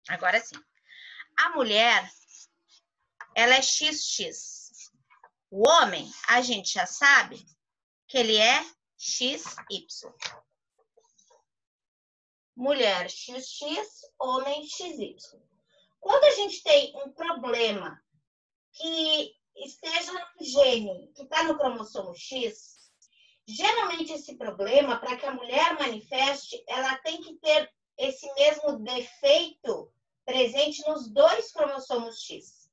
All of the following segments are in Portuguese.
Agora sim. A mulher, ela é XX. O homem, a gente já sabe que ele é XY. Mulher XX, homem XY. Quando a gente tem um problema que esteja no gene, que está no cromossomo X, geralmente esse problema, para que a mulher manifeste, ela tem que ter esse mesmo defeito presente nos dois cromossomos X.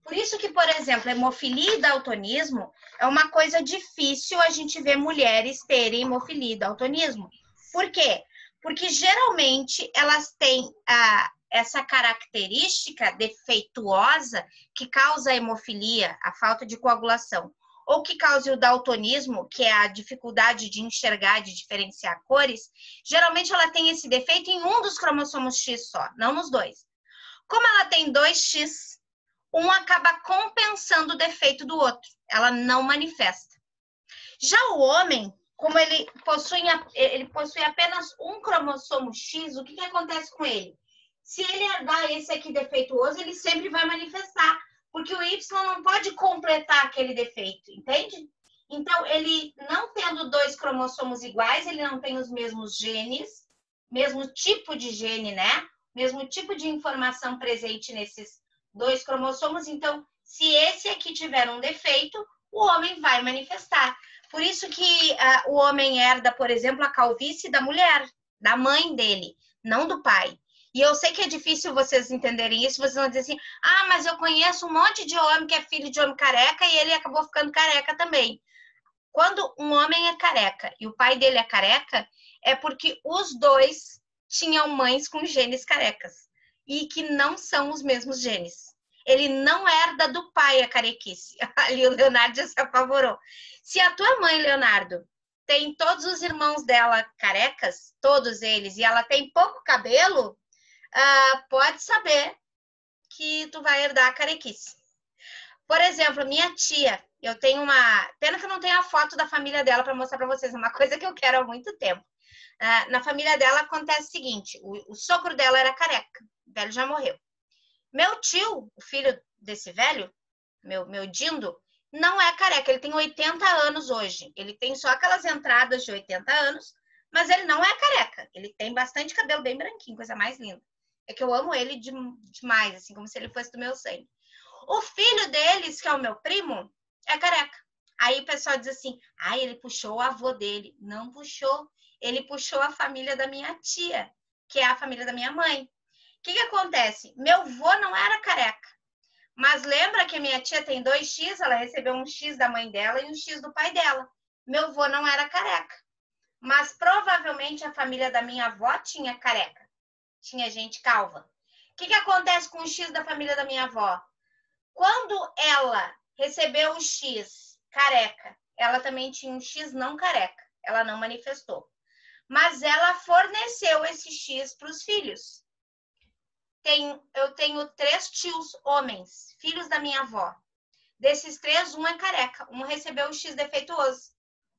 Por isso que, por exemplo, hemofilia e daltonismo é uma coisa difícil a gente ver mulheres terem hemofilia e daltonismo. Por quê? Porque geralmente elas têm essa característica defeituosa que causa a hemofilia, a falta de coagulação, ou que causa o daltonismo, que é a dificuldade de enxergar, de diferenciar cores. Geralmente ela tem esse defeito em um dos cromossomos X só, não nos dois. Como ela tem 2X, um acaba compensando o defeito do outro. Ela não manifesta. Já o homem, como ele possui apenas um cromossomo X, o que acontece com ele? Se ele herdar esse aqui defeituoso, ele sempre vai manifestar, porque o Y não pode completar aquele defeito, entende? Então, ele não tendo dois cromossomos iguais, ele não tem os mesmos genes, mesmo tipo de gene, né? Mesmo tipo de informação presente nesses dois cromossomos. Então, se esse aqui tiver um defeito, o homem vai manifestar. Por isso que o homem herda, por exemplo, a calvície da mulher, da mãe dele, não do pai. E eu sei que é difícil vocês entenderem isso, vocês vão dizer assim, mas eu conheço um monte de homem que é filho de homem careca e ele acabou ficando careca também. Quando um homem é careca e o pai dele é careca, é porque os dois tinham mães com genes carecas e que não são os mesmos genes. Ele não herda do pai a carequice. Ali o Leonardo já se apavorou. Se a tua mãe, Leonardo, tem todos os irmãos dela carecas, todos eles, e ela tem pouco cabelo, pode saber que tu vai herdar a carequice. Por exemplo, minha tia, eu tenho uma... Pena que eu não tenho a foto da família dela para mostrar para vocês, é uma coisa que eu quero há muito tempo. Na família dela acontece o seguinte, o sogro dela era careca, o velho já morreu. Meu tio, o filho desse velho, meu dindo, não é careca, ele tem 80 anos hoje. Ele tem só aquelas entradas de 80 anos, mas ele não é careca. Ele tem bastante cabelo bem branquinho, coisa mais linda. É que eu amo ele demais, assim, como se ele fosse do meu sangue. O filho deles, que é o meu primo, é careca. Aí o pessoal diz assim, ele puxou o avô dele. Não puxou. Ele puxou a família da minha tia, que é a família da minha mãe. O que acontece? Meu avô não era careca. Mas lembra que minha tia tem 2X, ela recebeu um X da mãe dela e um X do pai dela. Meu avô não era careca. Mas provavelmente a família da minha avó tinha careca. Tinha gente calva. O que acontece com o X da família da minha avó? Quando ela recebeu o X careca, ela também tinha um X não careca. Ela não manifestou. Mas ela forneceu esse X para os filhos. Eu tenho 3 tios homens, filhos da minha avó. Desses 3, um é careca. Um recebeu o X defeituoso.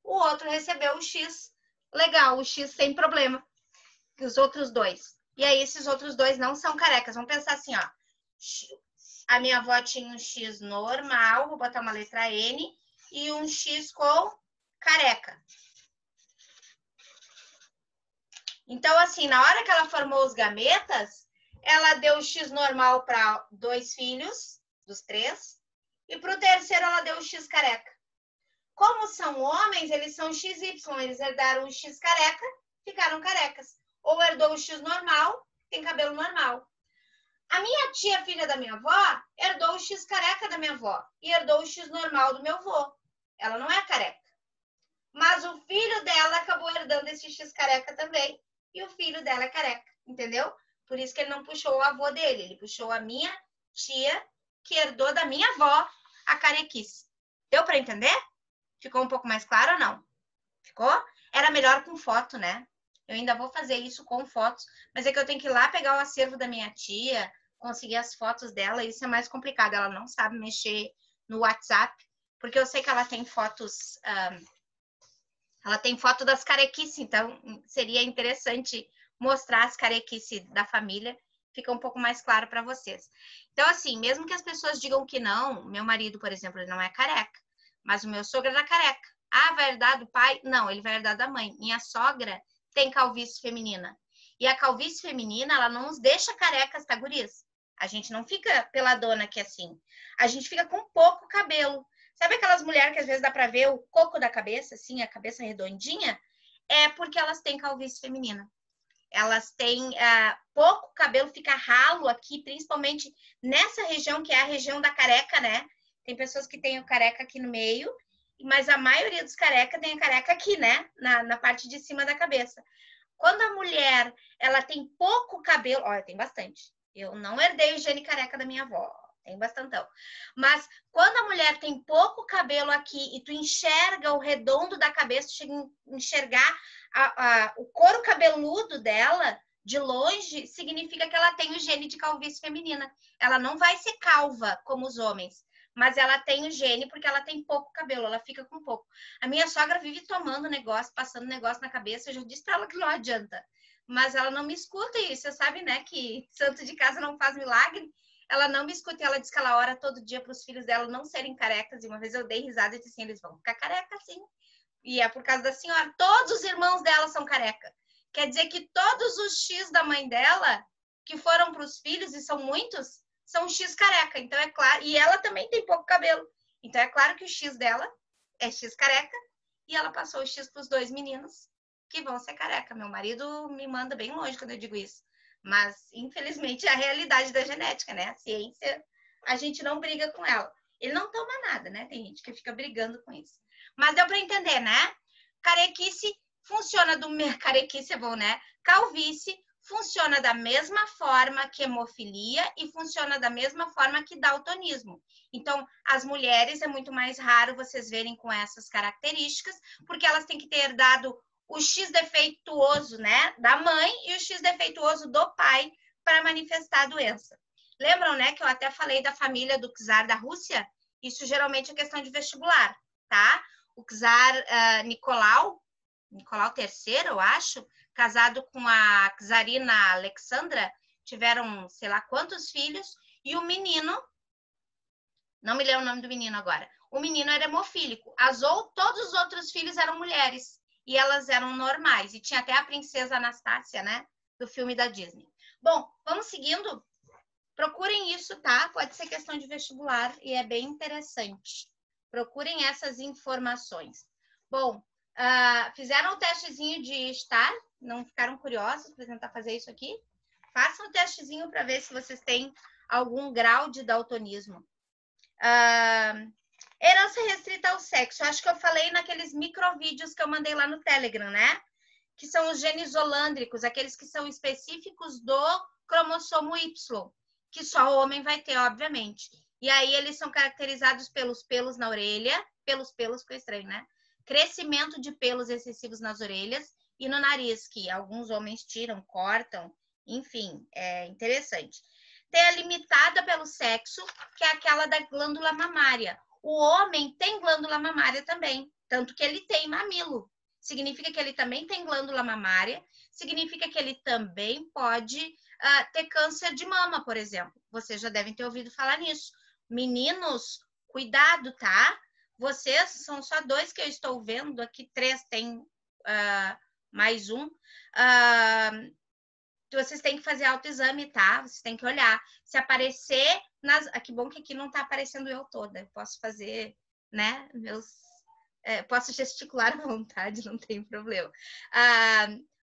O outro recebeu o X legal, o X sem problema. E os outros 2. E aí, esses outros 2 não são carecas. Vamos pensar assim, ó. A minha avó tinha um X normal, vou botar uma letra N, e um X com careca. Então, assim, na hora que ela formou os gametas, ela deu o X normal para 2 filhos, dos 3, e para o terceiro ela deu o X careca. Como são homens, eles são XY, eles herdaram o X careca, ficaram carecas. Ou herdou o X normal, tem cabelo normal. A minha tia, filha da minha avó, herdou o X careca da minha avó e herdou o X normal do meu avô. Ela não é careca. Mas o filho dela acabou herdando esse X careca também e o filho dela é careca, entendeu? Por isso que ele não puxou o avô dele, ele puxou a minha tia, que herdou da minha avó a carequice. Deu para entender? Ficou um pouco mais claro ou não? Ficou? Era melhor com foto, né? Eu ainda vou fazer isso com fotos, mas é que eu tenho que ir lá pegar o acervo da minha tia, conseguir as fotos dela, isso é mais complicado. Ela não sabe mexer no WhatsApp, porque eu sei que ela tem fotos... ela tem foto das carequices, então seria interessante mostrar as carequices da família fica um pouco mais claro para vocês. Então, assim, mesmo que as pessoas digam que não, meu marido, por exemplo, ele não é careca, mas o meu sogro era careca. Ah, vai herdar do pai? Não, ele vai herdar da mãe. Minha sogra tem calvície feminina. E a calvície feminina, ela não nos deixa carecas, tá, gurias? A gente não fica peladona aqui assim. A gente fica com pouco cabelo. Sabe aquelas mulheres que às vezes dá pra ver o coco da cabeça, assim, a cabeça redondinha? É porque elas têm calvície feminina. Elas têm pouco cabelo, fica ralo aqui, principalmente nessa região, que é a região da careca, né? Tem pessoas que têm o careca aqui no meio, mas a maioria dos careca tem a careca aqui, né? Na parte de cima da cabeça. Quando a mulher, ela tem pouco cabelo, olha, tem bastante. Eu não herdei o gene careca da minha avó, tem bastantão. Mas quando a mulher tem pouco cabelo aqui e tu enxerga o redondo da cabeça, tu chega a enxergar o couro cabeludo dela de longe, significa que ela tem o gene de calvície feminina. Ela não vai ser calva como os homens, mas ela tem o gene porque ela tem pouco cabelo, ela fica com pouco. A minha sogra vive tomando negócio, passando negócio na cabeça, eu já disse pra ela que não adianta. Mas ela não me escuta e você sabe, né, que santo de casa não faz milagre. Ela não me escuta e ela diz que ela ora todo dia para os filhos dela não serem carecas. E uma vez eu dei risada e disse assim, eles vão ficar careca sim. E é por causa da senhora. Todos os irmãos dela são careca. Quer dizer que todos os X da mãe dela, que foram para os filhos, e são muitos, são X careca. Então é claro. E ela também tem pouco cabelo. Então é claro que o X dela é X careca. E ela passou o X para os 2 meninos, que vão ser careca. Meu marido me manda bem longe quando eu digo isso. Mas, infelizmente, é a realidade da genética, né? A ciência, a gente não briga com ela. Ele não toma nada, né? Tem gente que fica brigando com isso. Mas deu para entender, né? Carequice funciona do... Carequice é bom, né? Calvície funciona da mesma forma que hemofilia e funciona da mesma forma que daltonismo. Então, as mulheres é muito mais raro vocês verem com essas características, porque elas têm que ter herdado o X defeituoso, né, da mãe e o X defeituoso do pai para manifestar a doença. Lembram, né, que eu até falei da família do czar da Rússia? Isso geralmente é questão de vestibular, tá? O czar Nicolau III, eu acho, casado com a czarina Alexandra, tiveram sei lá quantos filhos, e o menino, não me lembro o nome do menino agora, o menino era hemofílico, todos os outros filhos eram mulheres, e elas eram normais, e tinha até a princesa Anastácia, né, do filme da Disney. Bom, vamos seguindo, procurem isso, tá? Pode ser questão de vestibular, e é bem interessante. Procurem essas informações. Bom, fizeram o testezinho de estar? Não ficaram curiosos para tentar fazer isso aqui? Façam o testezinho para ver se vocês têm algum grau de daltonismo. Herança restrita ao sexo. Acho que eu falei naqueles microvídeos que eu mandei lá no Telegram, né? Que são os genes holândricos, aqueles que são específicos do cromossomo Y, que só o homem vai ter, obviamente. E aí eles são caracterizados pelos pelos na orelha, pelos ficou estranho, né? Crescimento de pelos excessivos nas orelhas e no nariz, que alguns homens tiram, cortam, enfim, é interessante. Tem a limitada pelo sexo, que é aquela da glândula mamária. O homem tem glândula mamária também, tanto que ele tem mamilo. Significa que ele também tem glândula mamária, significa que ele também pode ter câncer de mama, por exemplo. Vocês já devem ter ouvido falar nisso. Meninos, cuidado, tá? Vocês são só 2 que eu estou vendo, aqui 3 tem mais um. Vocês têm que fazer autoexame, tá? Vocês têm que olhar. Se aparecer que bom que aqui não tá aparecendo eu toda. Eu posso fazer, né? Posso gesticular à vontade, não tem problema.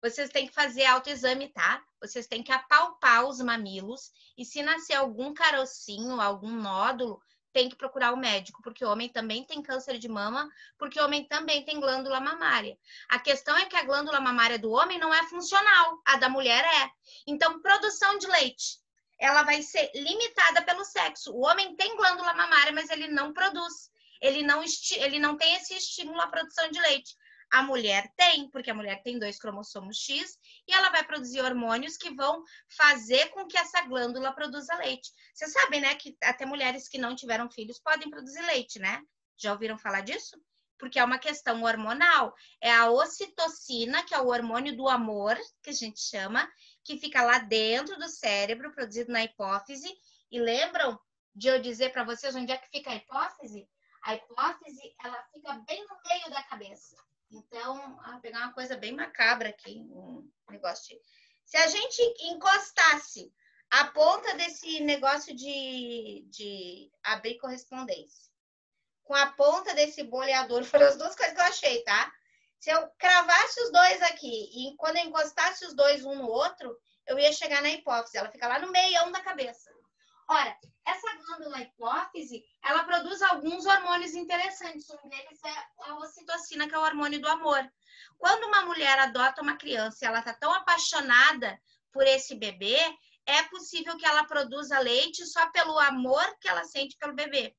Vocês têm que fazer autoexame, tá? Vocês têm que apalpar os mamilos e se nascer algum carocinho, algum nódulo, tem que procurar o médico, porque o homem também tem câncer de mama, porque o homem também tem glândula mamária. A questão é que a glândula mamária do homem não é funcional, a da mulher é. Então, produção de leite, ela vai ser limitada pelo sexo. O homem tem glândula mamária, mas ele não produz. Ele não tem esse estímulo à produção de leite. A mulher tem, porque a mulher tem 2 cromossomos X e ela vai produzir hormônios que vão fazer com que essa glândula produza leite. Vocês sabem, né, que até mulheres que não tiveram filhos podem produzir leite, né? Já ouviram falar disso? porque é uma questão hormonal. É a ocitocina, que é o hormônio do amor, que a gente chama, que fica lá dentro do cérebro, produzido na hipófise. E lembram de eu dizer para vocês onde é que fica a hipófise? A hipófise, ela fica bem no meio da cabeça. Então, vou pegar uma coisa bem macabra aqui, um negócio de... Se a gente encostasse a ponta desse negócio de abrir correspondência com a ponta desse boleador, foram as duas coisas que eu achei, tá? Se eu cravasse os dois aqui e quando eu encostasse os dois um no outro, eu ia chegar na hipófise. Ela fica lá no meião da cabeça. Ora, essa glândula hipófise, ela produz alguns hormônios interessantes. Um deles é a ocitocina, que é o hormônio do amor. Quando uma mulher adota uma criança e ela está tão apaixonada por esse bebê, é possível que ela produza leite só pelo amor que ela sente pelo bebê.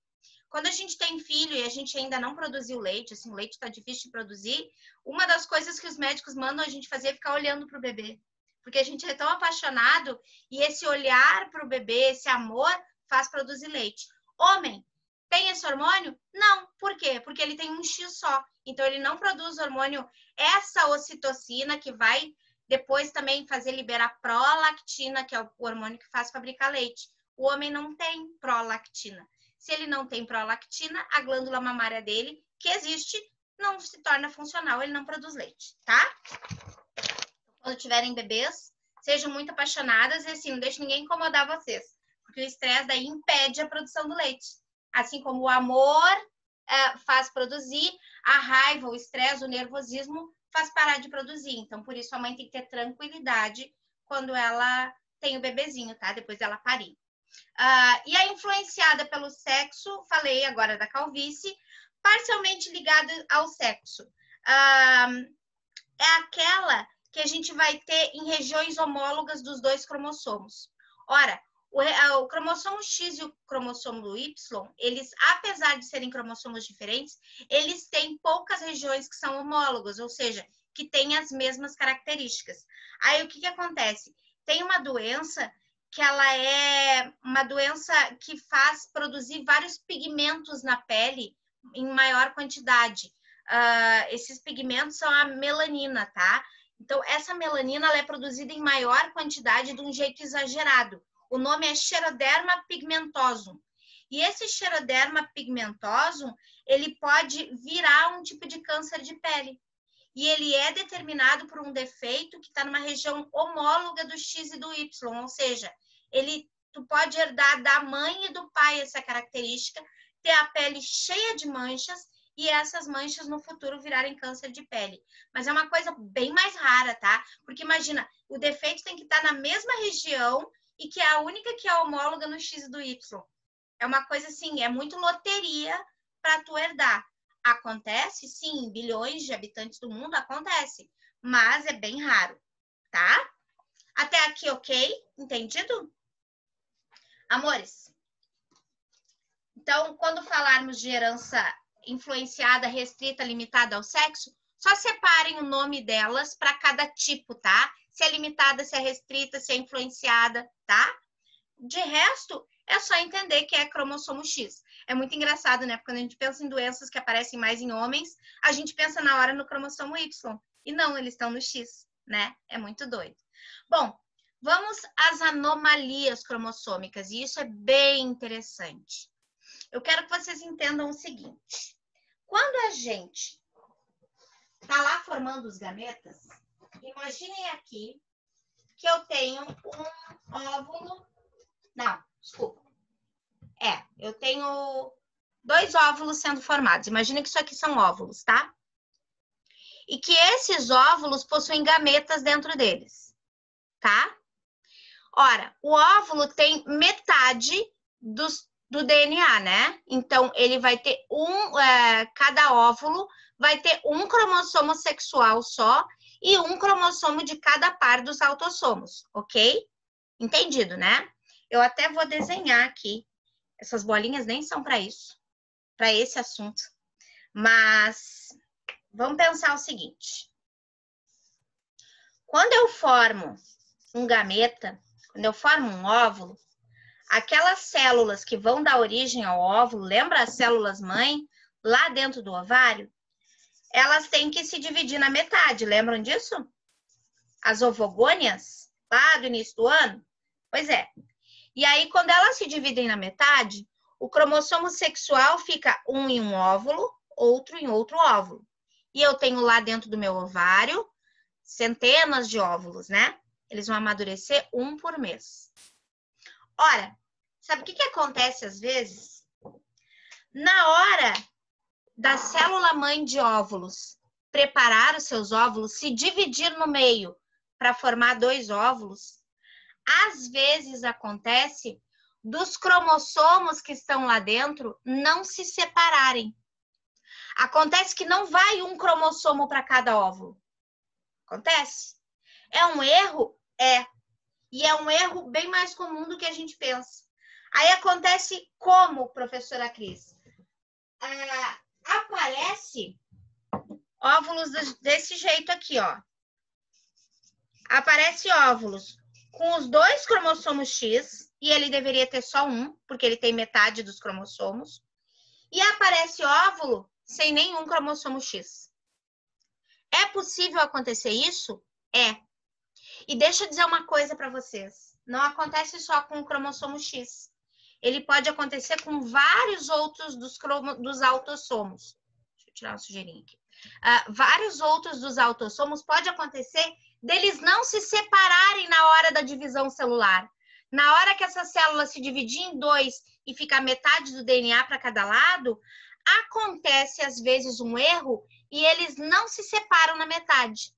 Quando a gente tem filho e a gente ainda não produziu leite, assim, o leite está difícil de produzir, uma das coisas que os médicos mandam a gente fazer é ficar olhando para o bebê. Porque a gente é tão apaixonado e esse olhar para o bebê, esse amor, faz produzir leite. Homem, tem esse hormônio? Não. Por quê? Porque ele tem um X só. Então, ele não produz hormônio, essa ocitocina, que vai depois também fazer liberar prolactina, que é o hormônio que faz fabricar leite. O homem não tem prolactina. Se ele não tem prolactina, a glândula mamária dele, que existe, não se torna funcional, ele não produz leite, tá? Quando tiverem bebês, sejam muito apaixonadas e assim, não deixe ninguém incomodar vocês, porque o estresse daí impede a produção do leite. Assim como o amor faz produzir, a raiva, o estresse, o nervosismo faz parar de produzir. Então, por isso, a mãe tem que ter tranquilidade quando ela tem o bebezinho, tá? Depois dela parir. E a influenciada pelo sexo, falei agora da calvície, parcialmente ligada ao sexo. É aquela que a gente vai ter em regiões homólogas dos dois cromossomos. Ora, o cromossomo X e o cromossomo Y, eles, apesar de serem cromossomos diferentes, eles têm poucas regiões que são homólogas, ou seja, que têm as mesmas características. Aí, o que acontece? Tem uma doença que ela é uma doença que faz produzir vários pigmentos na pele em maior quantidade. Esses pigmentos são a melanina, tá? Então, essa melanina ela é produzida em maior quantidade de um jeito exagerado. O nome é Xeroderma pigmentosum. E esse Xeroderma pigmentosum, ele pode virar um tipo de câncer de pele. E ele é determinado por um defeito que está numa região homóloga do X e do Y, ou seja, tu pode herdar da mãe e do pai essa característica, ter a pele cheia de manchas e essas manchas no futuro virarem câncer de pele. Mas é uma coisa bem mais rara, tá? Porque imagina, o defeito tem que estar na mesma região e que é a única que é homóloga no X e do Y. É uma coisa assim, é muito loteria para tu herdar. Acontece, sim, em bilhões de habitantes do mundo, acontece. Mas é bem raro, tá? Até aqui, ok? Entendido? Amores, então, quando falarmos de herança influenciada, restrita, limitada ao sexo, só separem o nome delas para cada tipo, tá? Se é limitada, se é restrita, se é influenciada, tá? De resto, é só entender que é cromossomo X. É muito engraçado, né? Porque quando a gente pensa em doenças que aparecem mais em homens, a gente pensa na hora no cromossomo Y. E não, eles estão no X, né? É muito doido. Bom, vamos às anomalias cromossômicas, e isso é bem interessante. Eu quero que vocês entendam o seguinte. Quando a gente está lá formando os gametas, imaginem aqui que eu tenho um óvulo... Não, desculpa. Eu tenho 2 óvulos sendo formados. Imagina que isso aqui são óvulos, tá? E que esses óvulos possuem gametas dentro deles, tá? Ora, o óvulo tem metade do DNA, né? Então, ele vai ter cada óvulo vai ter um cromossomo sexual só e um cromossomo de cada par dos autossomos, ok? Entendido, né? Eu até vou desenhar aqui. Essas bolinhas nem são para isso, para esse assunto. Mas vamos pensar o seguinte. Quando eu formo um gameta, quando eu formo um óvulo, aquelas células que vão dar origem ao óvulo, lembra as células mãe lá dentro do ovário? elas têm que se dividir na metade. Lembram disso? As ovogônias, lá do início do ano? Pois é. E aí, quando elas se dividem na metade, o cromossomo sexual fica um em um óvulo, outro em outro óvulo. E eu tenho lá dentro do meu ovário centenas de óvulos, né? Eles vão amadurecer um por mês. Ora, sabe o que acontece às vezes? Na hora da célula-mãe de óvulos preparar os seus óvulos, se dividir no meio para formar 2 óvulos, às vezes acontece dos cromossomos que estão lá dentro não se separarem. Acontece que não vai um cromossomo para cada óvulo. Acontece. É um erro? É. E é um erro bem mais comum do que a gente pensa. Aí acontece como, professora Cris? Aparece óvulos desse jeito aqui, ó. Aparece óvulos com os 2 cromossomos X, e ele deveria ter só um, porque ele tem metade dos cromossomos. E aparece óvulo sem nenhum cromossomo X. É possível acontecer isso? É. E deixa eu dizer uma coisa para vocês. Não acontece só com o cromossomo X. Ele pode acontecer com vários outros dos autossomos. Deixa eu tirar uma sujeirinha aqui. Vários outros dos autossomos pode acontecer deles não se separarem na hora da divisão celular. Na hora que essa célula se dividir em 2 e ficar metade do DNA para cada lado, acontece às vezes um erro e eles não se separam na metade.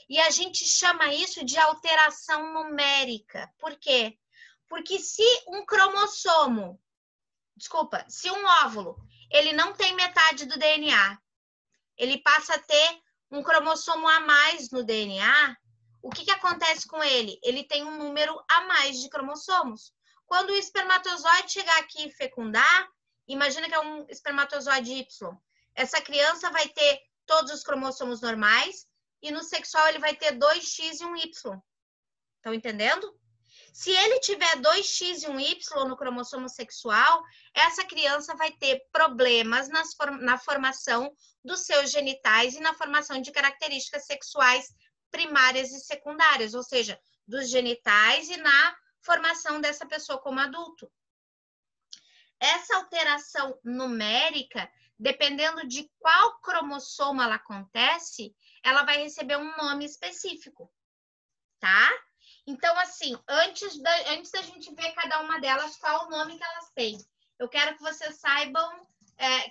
E a gente chama isso de alteração numérica. Por quê? Porque se um óvulo, ele não tem metade do DNA, ele passa a ter um cromossomo a mais no DNA, o que acontece com ele? Ele tem um número a mais de cromossomos. Quando o espermatozoide chegar aqui e fecundar, imagina que é um espermatozoide Y. Essa criança vai ter todos os cromossomos normais e no sexual ele vai ter 2X e um Y. Estão entendendo? Se ele tiver 2X e um Y no cromossomo sexual, essa criança vai ter problemas na formação dos seus genitais e na formação de características sexuais primárias e secundárias, ou seja, dos genitais e na formação dessa pessoa como adulto. Essa alteração numérica, dependendo de qual cromossomo ela acontece, ela vai receber um nome específico, tá? Então, assim, antes da gente ver cada uma delas, qual o nome que elas têm, eu quero que vocês saibam,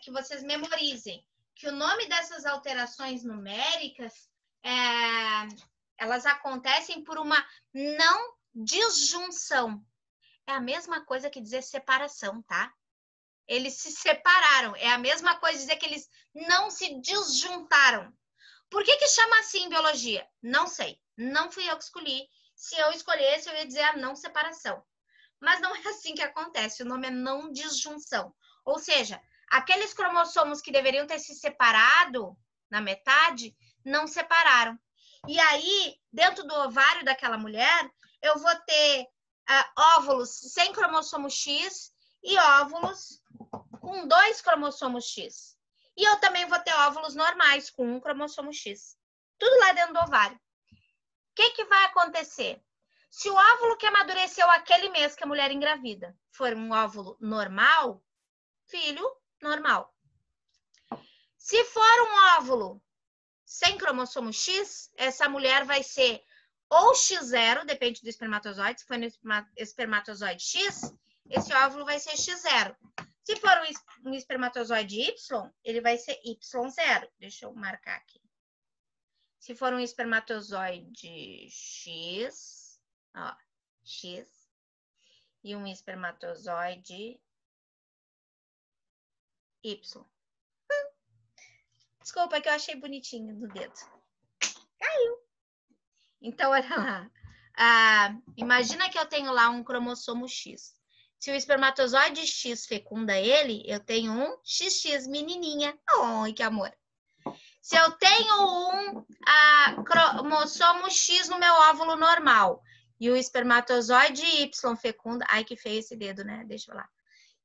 que vocês memorizem, que o nome dessas alterações numéricas, elas acontecem por uma não disjunção. É a mesma coisa que dizer separação, tá? Eles se separaram. É a mesma coisa dizer que eles não se disjuntaram. Por que chama assim em biologia? Não sei. Não fui eu que escolhi. Se eu escolhesse, eu ia dizer a não separação. Mas não é assim que acontece. O nome é não disjunção. Ou seja, aqueles cromossomos que deveriam ter se separado na metade, não separaram. E aí, dentro do ovário daquela mulher, eu vou ter óvulos sem cromossomo X e óvulos com 2 cromossomos X. E eu também vou ter óvulos normais com 1 cromossomo X. Tudo lá dentro do ovário. O que vai acontecer? Se o óvulo que amadureceu aquele mês que a mulher engravida for um óvulo normal, filho normal. Se for um óvulo sem cromossomo X, essa mulher vai ser ou X0, depende do espermatozoide. Se for no espermatozoide X, esse óvulo vai ser X0. Se for um espermatozoide Y, ele vai ser Y0. Deixa eu marcar aqui. Se for um espermatozoide X, ó, X, e um espermatozoide Y. Desculpa, que eu achei bonitinho no dedo. Caiu. Então, olha lá. Imagina que eu tenho lá um cromossomo X. Se o espermatozoide X fecunda ele, eu tenho um XX menininha. Ai, que amor. Se eu tenho um cromossomo X no meu óvulo normal e o espermatozoide Y fecunda... Ai, que feio esse dedo, né? Deixa eu lá.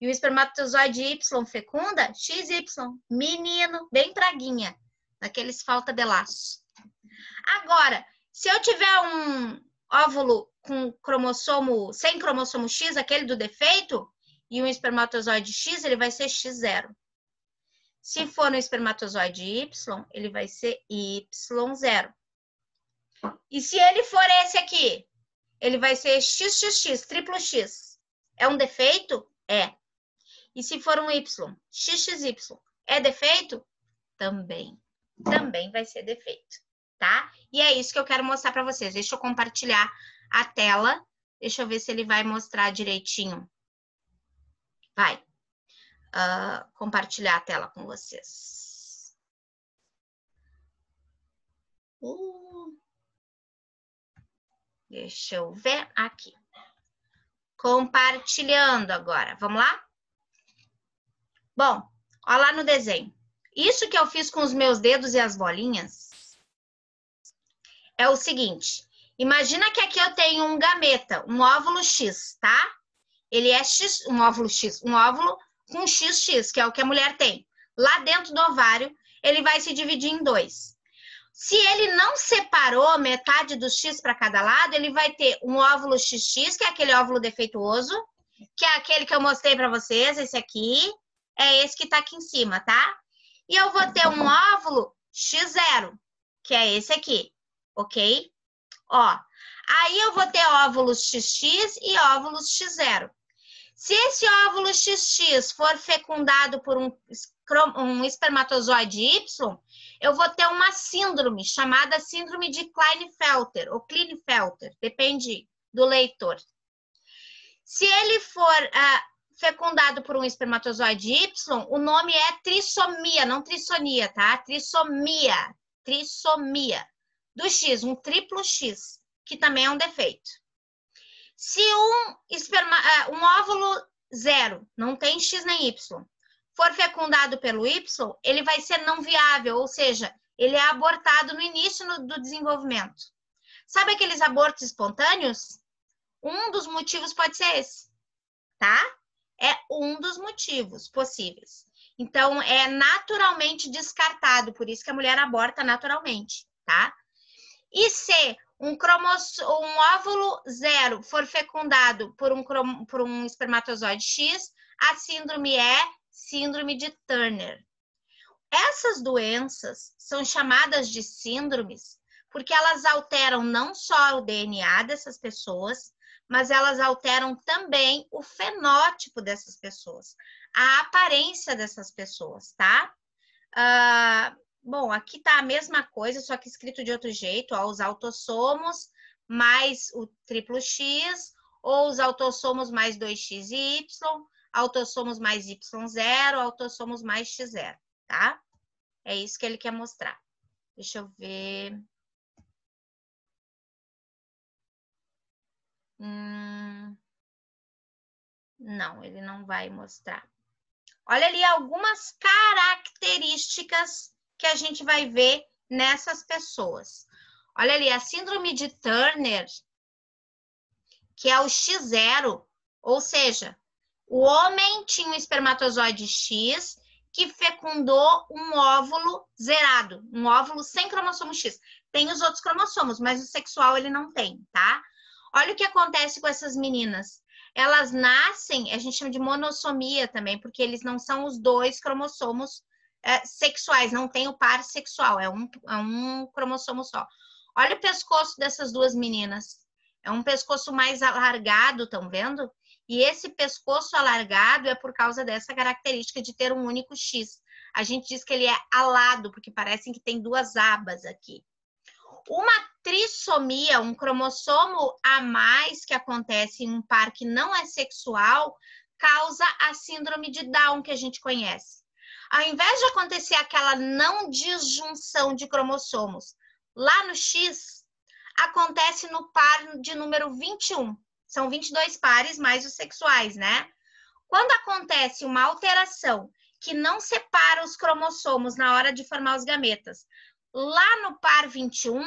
E o espermatozoide Y fecunda XY, menino, bem praguinha. Naqueles falta de laço. Agora, se eu tiver um óvulo com cromossomo, sem cromossomo X, aquele do defeito, e um espermatozoide X, ele vai ser X0. Se for no espermatozoide Y, ele vai ser Y0. E se ele for esse aqui, ele vai ser XXX, triplo X. É um defeito? É. E se for um Y, XXY, é defeito? Também. Também vai ser defeito, tá? E é isso que eu quero mostrar para vocês. Deixa eu compartilhar a tela. Deixa eu ver se ele vai mostrar direitinho. Vai. Compartilhar a tela com vocês. Deixa eu ver aqui. Compartilhando agora. Vamos lá? Bom, olha lá no desenho. Isso que eu fiz com os meus dedos e as bolinhas é o seguinte. Imagina que aqui eu tenho um gameta, um óvulo X, tá? Ele é X, um óvulo X, um óvulo com XX, que é o que a mulher tem. Lá dentro do ovário, ele vai se dividir em 2. Se ele não separou metade do X para cada lado, ele vai ter um óvulo XX, que é aquele óvulo defeituoso, que é aquele que eu mostrei para vocês, esse aqui, é esse que está aqui em cima, tá? E eu vou ter um óvulo X0, que é esse aqui, ok? Ó, aí eu vou ter óvulos XX e óvulos X0. Se esse óvulo XX for fecundado por um espermatozoide Y, eu vou ter uma síndrome chamada síndrome de Klinefelter ou Klinefelter, depende do leitor. Se ele for fecundado por um espermatozoide Y, o nome é trissomia, não trissonia, tá? Trissomia, trissomia do X, um triplo X, que também é um defeito. Se um óvulo 0, não tem X nem Y, for fecundado pelo Y, ele vai ser não viável, ou seja, ele é abortado no início do desenvolvimento. Sabe aqueles abortos espontâneos? Um dos motivos pode ser esse, tá? É um dos motivos possíveis. Então, é naturalmente descartado, por isso que a mulher aborta naturalmente, tá? E se um óvulo 0 for fecundado por um espermatozoide X, a síndrome é síndrome de Turner. Essas doenças são chamadas de síndromes porque elas alteram não só o DNA dessas pessoas, mas elas alteram também o fenótipo dessas pessoas, a aparência dessas pessoas, tá? Bom, aqui tá a mesma coisa, só que escrito de outro jeito, ó, os autossomos mais o triplo X, ou os autossomos mais 2XY, autossomos mais Y0, autossomos mais X0, tá? É isso que ele quer mostrar. Deixa eu ver. Não, ele não vai mostrar. Olha ali algumas características que a gente vai ver nessas pessoas. Olha ali, a síndrome de Turner, que é o X0, ou seja, o homem tinha um espermatozoide X que fecundou um óvulo zerado, um óvulo sem cromossomo X. Tem os outros cromossomos, mas o sexual ele não tem, tá? Olha o que acontece com essas meninas. Elas nascem, a gente chama de monossomia também, porque eles não são os dois cromossomos sexuais, não tem o par sexual, é um cromossomo só. Olha o pescoço dessas duas meninas. É um pescoço mais alargado, estão vendo? E esse pescoço alargado é por causa dessa característica de ter um único X. A gente diz que ele é alado, porque parecem que tem duas abas aqui. Uma trissomia, um cromossomo a mais que acontece em um par que não é sexual, causa a síndrome de Down que a gente conhece. Ao invés de acontecer aquela não disjunção de cromossomos lá no X, acontece no par de número 21. São 22 pares mais os sexuais, né? Quando acontece uma alteração que não separa os cromossomos na hora de formar os gametas, lá no par 21,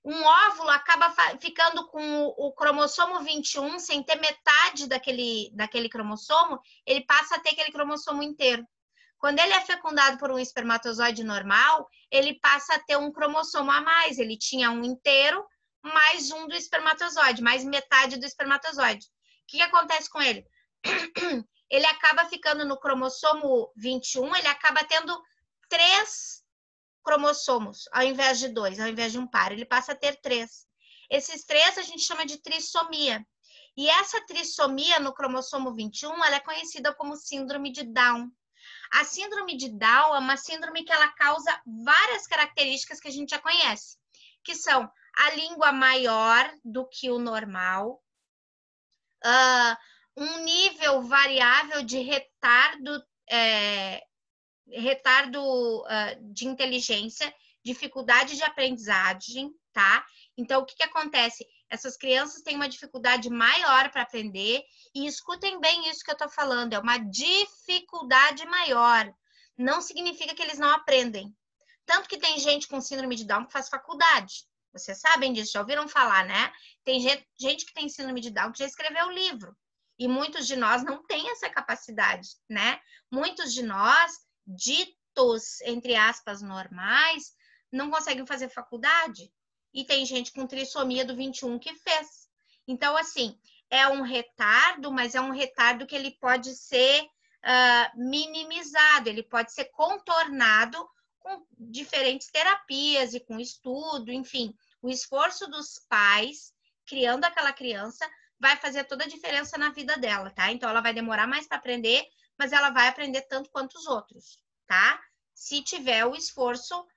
um óvulo acaba ficando com o cromossomo 21 sem ter metade daquele cromossomo, ele passa a ter aquele cromossomo inteiro. Quando ele é fecundado por um espermatozoide normal, ele passa a ter um cromossomo a mais. Ele tinha um inteiro, mais um do espermatozoide, mais metade do espermatozoide. O que acontece com ele? Ele acaba ficando no cromossomo 21, ele acaba tendo 3 cromossomos, ao invés de 2, ao invés de um par. Ele passa a ter 3. Esses 3 a gente chama de trissomia. E essa trissomia no cromossomo 21, ela é conhecida como síndrome de Down. A síndrome de Down é uma síndrome que ela causa várias características que a gente já conhece, que são a língua maior do que o normal, um nível variável de retardo de inteligência, dificuldade de aprendizagem, tá? Então, o que acontece? Essas crianças têm uma dificuldade maior para aprender, e escutem bem isso que eu estou falando, é uma dificuldade maior. Não significa que eles não aprendem. Tanto que tem gente com síndrome de Down que faz faculdade. Vocês sabem disso, já ouviram falar, né? Tem gente que tem síndrome de Down que já escreveu livro. E muitos de nós não têm essa capacidade, né? Muitos de nós, ditos, entre aspas, normais, não conseguem fazer faculdade. E tem gente com trissomia do 21 que fez. Então, assim, é um retardo, mas é um retardo que ele pode ser minimizado, ele pode ser contornado com diferentes terapias e com estudo, enfim. O esforço dos pais criando aquela criança vai fazer toda a diferença na vida dela, tá? Então, ela vai demorar mais para aprender, mas ela vai aprender tanto quanto os outros, tá? Se tiver o esforço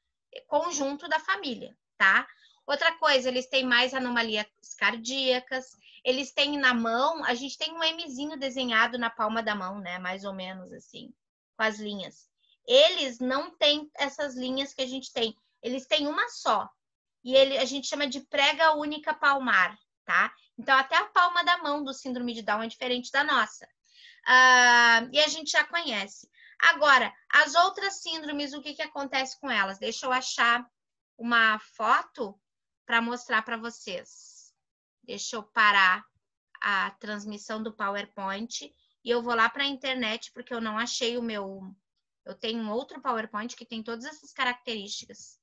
conjunto da família, tá? Outra coisa, eles têm mais anomalias cardíacas, eles têm na mão, a gente tem um Mzinho desenhado na palma da mão, né? Mais ou menos assim, com as linhas. Eles não têm essas linhas que a gente tem, eles têm uma só. E a gente chama de prega única palmar, tá? Então, até a palma da mão do síndrome de Down é diferente da nossa. E a gente já conhece. Agora, as outras síndromes, o que acontece com elas? Deixa eu achar uma foto para mostrar para vocês. Deixa eu parar a transmissão do PowerPoint e eu vou lá para a internet porque eu não achei o meu... Eu tenho um outro PowerPoint que tem todas essas características.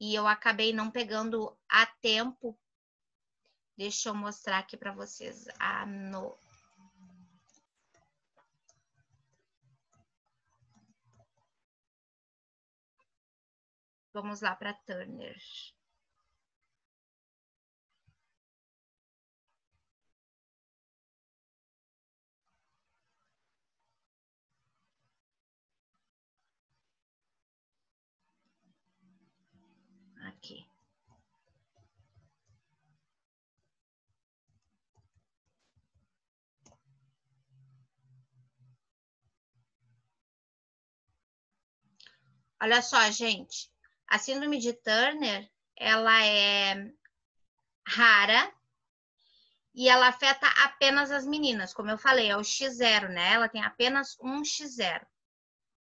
E eu acabei não pegando a tempo. Deixa eu mostrar aqui para vocês. Vamos lá para Turner. Aqui. Olha só, gente. A síndrome de Turner, ela é rara e ela afeta apenas as meninas. Como eu falei, é o X0, né? Ela tem apenas um X0.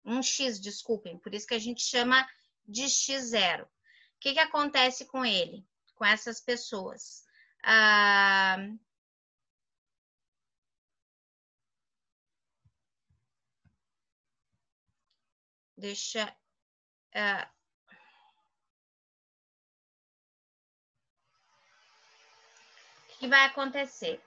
Um X, desculpem. Por isso que a gente chama de X0. O que acontece com ele? Com essas pessoas? Deixa... O que vai acontecer?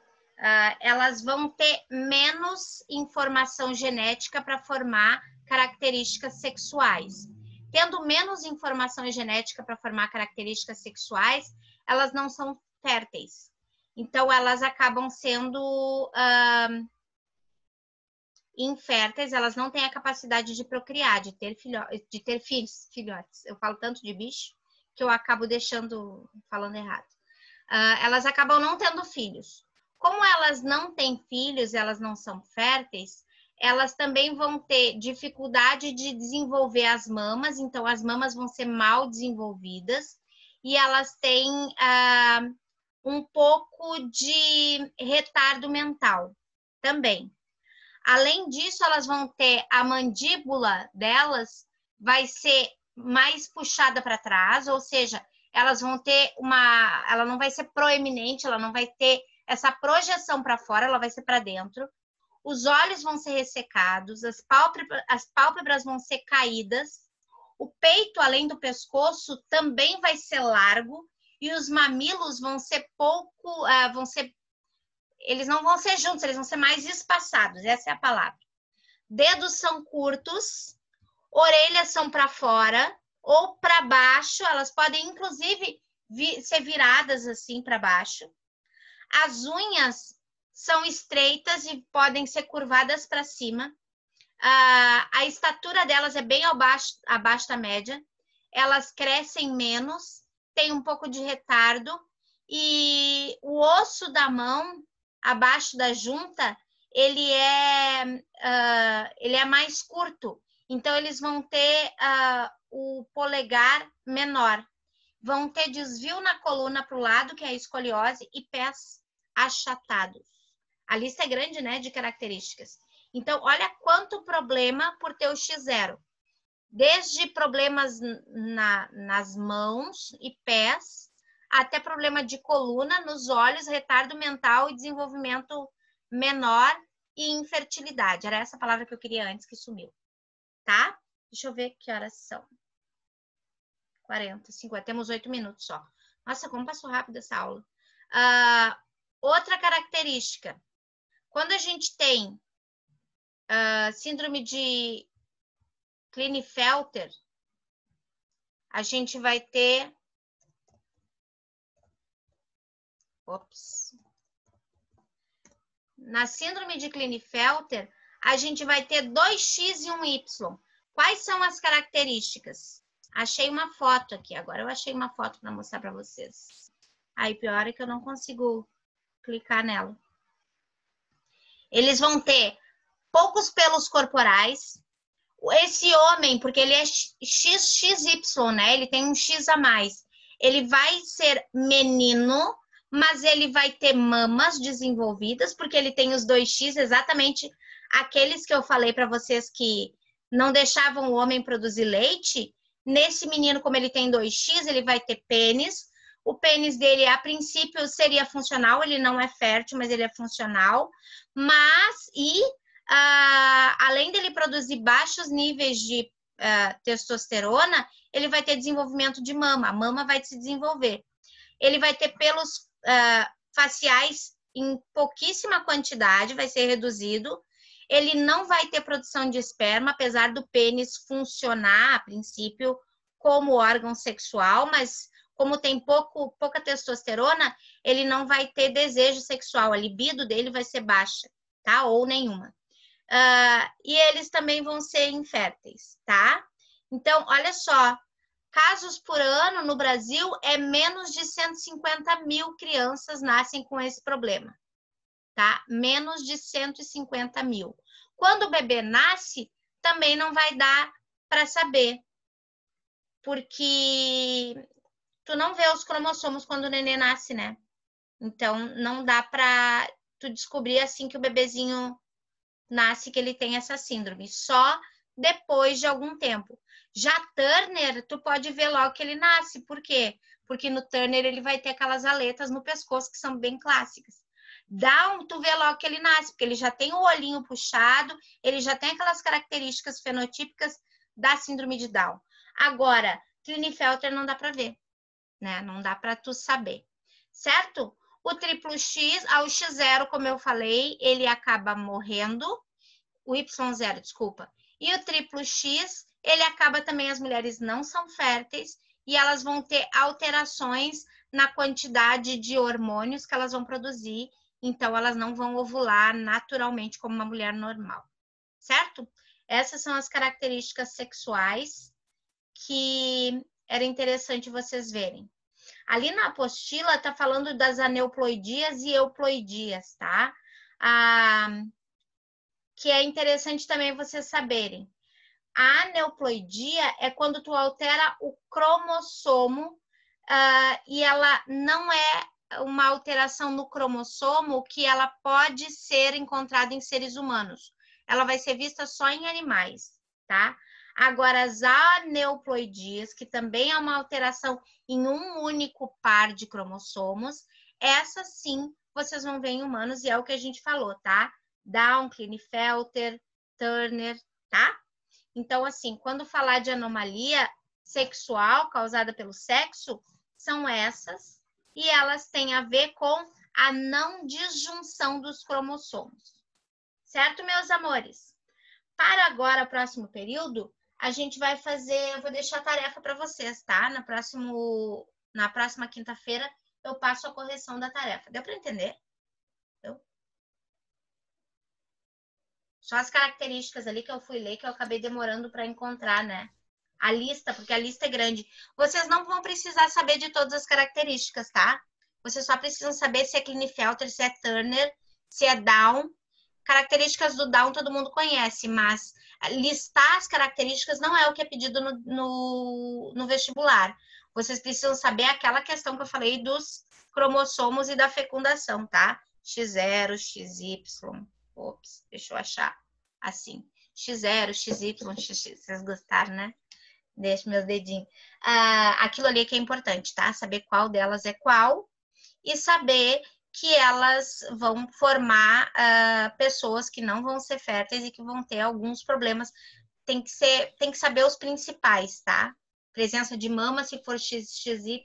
Elas vão ter menos informação genética para formar características sexuais. Tendo menos informação genética para formar características sexuais, elas não são férteis. Então, elas acabam sendo inférteis, elas não têm a capacidade de procriar, de ter filhotes. Eu falo tanto de bicho que eu acabo falando errado. Elas acabam não tendo filhos. Como elas não têm filhos, elas não são férteis, elas também vão ter dificuldade de desenvolver as mamas, então as mamas vão ser mal desenvolvidas e elas têm um pouco de retardo mental também. Além disso, elas vão ter a mandíbula delas vai ser mais puxada para trás, ou seja, elas vão ter ela não vai ser proeminente, ela não vai ter essa projeção para fora, ela vai ser para dentro. os olhos vão ser ressecados, as pálpebras vão ser caídas, o peito, além do pescoço, também vai ser largo e os mamilos vão ser eles não vão ser juntos, eles vão ser mais espaçados, essa é a palavra. Dedos são curtos, orelhas são para fora ou para baixo, elas podem inclusive ser viradas assim para baixo. As unhas são estreitas e podem ser curvadas para cima. A estatura delas é bem abaixo da média. Elas crescem menos, tem um pouco de retardo e o osso da mão, abaixo da junta, ele é mais curto. Então, eles vão ter o polegar menor. Vão ter desvio na coluna para o lado, que é a escoliose, e pés achatados. A lista é grande, né, de características. Então, olha quanto problema por ter o X0. Desde problemas nas mãos e pés, até problema de coluna, nos olhos, retardo mental e desenvolvimento menor e infertilidade. Era essa palavra que eu queria antes, que sumiu. Tá? Deixa eu ver que horas são. 40, 50. Temos 8 minutos só. Nossa, como passou rápido essa aula. Outra característica. Quando a gente tem síndrome de Klinefelter, a gente vai ter... Na síndrome de Klinefelter, a gente vai ter 2X e um Y. Quais são as características? Achei uma foto aqui. Agora eu achei uma foto para mostrar para vocês. Aí, pior é que eu não consigo clicar nela. Eles vão ter poucos pelos corporais. Esse homem, porque ele é XXY, né? Ele tem um X a mais. Ele vai ser menino, mas ele vai ter mamas desenvolvidas, porque ele tem os 2X, exatamente aqueles que eu falei para vocês que não deixavam o homem produzir leite. Nesse menino, como ele tem 2X, ele vai ter pênis. O pênis dele, a princípio, seria funcional, ele não é fértil, mas ele é funcional. Além dele produzir baixos níveis de testosterona, ele vai ter desenvolvimento de mama. A mama vai se desenvolver. Ele vai ter pelos faciais em pouquíssima quantidade, vai ser reduzido. Ele não vai ter produção de esperma, apesar do pênis funcionar, a princípio, como órgão sexual, mas como tem pouca testosterona, ele não vai ter desejo sexual, a libido dele vai ser baixa, tá? Ou nenhuma. E eles também vão ser inférteis, tá? Então, olha só, casos por ano no Brasil é menos de 150 mil crianças nascem com esse problema, tá? Menos de 150 mil. Quando o bebê nasce, também não vai dar para saber, porque tu não vê os cromossomos quando o nenê nasce, né? Então, não dá para tu descobrir assim que o bebezinho nasce que ele tem essa síndrome, só depois de algum tempo. Já Turner, tu pode ver logo que ele nasce. Por quê? Porque no Turner ele vai ter aquelas aletas no pescoço que são bem clássicas. Down, tu vê logo que ele nasce, porque ele já tem o olhinho puxado, ele já tem aquelas características fenotípicas da síndrome de Down. Agora, Klinefelter não dá para ver, né? Não dá para tu saber, certo? O triplo X, ao X0, como eu falei, ele acaba morrendo. O Y0, desculpa. E o triplo X, ele acaba também, as mulheres não são férteis e elas vão ter alterações na quantidade de hormônios que elas vão produzir. Então, elas não vão ovular naturalmente como uma mulher normal, certo? Essas são as características sexuais que era interessante vocês verem. Ali na apostila tá falando das aneuploidias e euploidias, tá? Que é interessante também vocês saberem. A aneuploidia é quando tu altera o cromossomo e ela não é uma alteração no cromossomo que ela pode ser encontrada em seres humanos. Ela vai ser vista só em animais, tá? Agora, as aneuploidias, que também é uma alteração em um único par de cromossomos, essa sim vocês vão ver em humanos e é o que a gente falou, tá? Down, Klinefelter, Turner, tá? Então, assim, quando falar de anomalia sexual causada pelo sexo, são essas, e elas têm a ver com a não disjunção dos cromossomos. Certo, meus amores? Para agora, próximo período, a gente vai fazer, eu vou deixar a tarefa para vocês, tá? Na próxima quinta-feira, eu passo a correção da tarefa. Deu para entender? Deu? Só as características ali que eu fui ler, que eu acabei demorando para encontrar, né? A lista, porque a lista é grande. Vocês não vão precisar saber de todas as características, tá? Vocês só precisam saber se é Klinefelter, se é Turner, se é Down. Características do Down todo mundo conhece, mas listar as características não é o que é pedido no vestibular. Vocês precisam saber aquela questão que eu falei dos cromossomos e da fecundação, tá? X0, XY. Ops, deixa eu achar. Assim. X0, XY, XX. Vocês gostaram, né? Deixa meus dedinhos. Aquilo ali que é importante, tá? Saber qual delas é qual e saber que elas vão formar pessoas que não vão ser férteis e que vão ter alguns problemas. Tem que saber os principais, tá? Presença de mama, se for XY,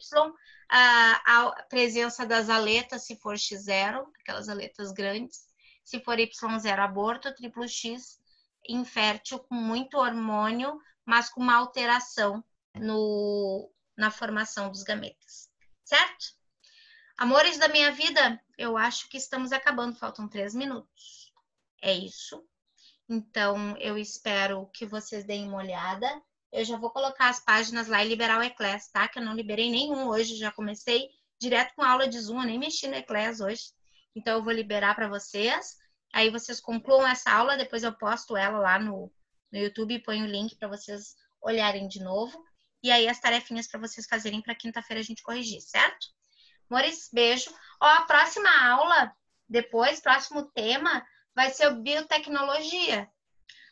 a presença das aletas, se for X0, aquelas aletas grandes, se for Y0, aborto, triplo X, infértil, com muito hormônio, mas com uma alteração na formação dos gametas, certo? Amores da minha vida, eu acho que estamos acabando, faltam 3 minutos. É isso. Então, eu espero que vocês deem uma olhada. Eu já vou colocar as páginas lá e liberar o Eclass, tá? Que eu não liberei nenhum hoje, já comecei direto com a aula de Zoom, eu nem mexi no Eclass hoje. Então, eu vou liberar para vocês. Aí vocês concluam essa aula, depois eu posto ela lá no YouTube e ponho o link para vocês olharem de novo. E aí as tarefinhas para vocês fazerem para quinta-feira a gente corrigir, certo? Amores, beijo. Ó, a próxima aula, depois, próximo tema, vai ser o biotecnologia.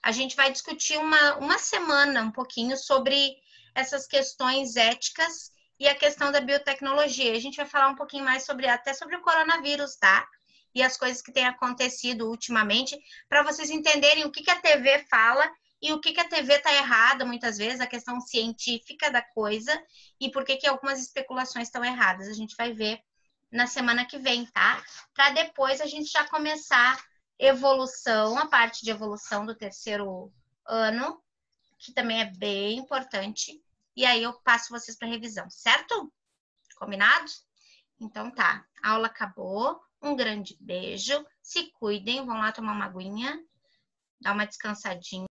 A gente vai discutir uma semana, um pouquinho, sobre essas questões éticas e a questão da biotecnologia. A gente vai falar um pouquinho mais até sobre o coronavírus, tá? E as coisas que têm acontecido ultimamente, para vocês entenderem o que a TV fala e o que a TV está errada, muitas vezes, a questão científica da coisa e por que algumas especulações estão erradas. A gente vai ver na semana que vem, tá? Para depois a gente já começar evolução, a parte de evolução do terceiro ano, que também é bem importante. E aí eu passo vocês para revisão, certo? Combinado? Então tá, a aula acabou. Um grande beijo. Se cuidem, vão lá tomar uma aguinha, dar uma descansadinha.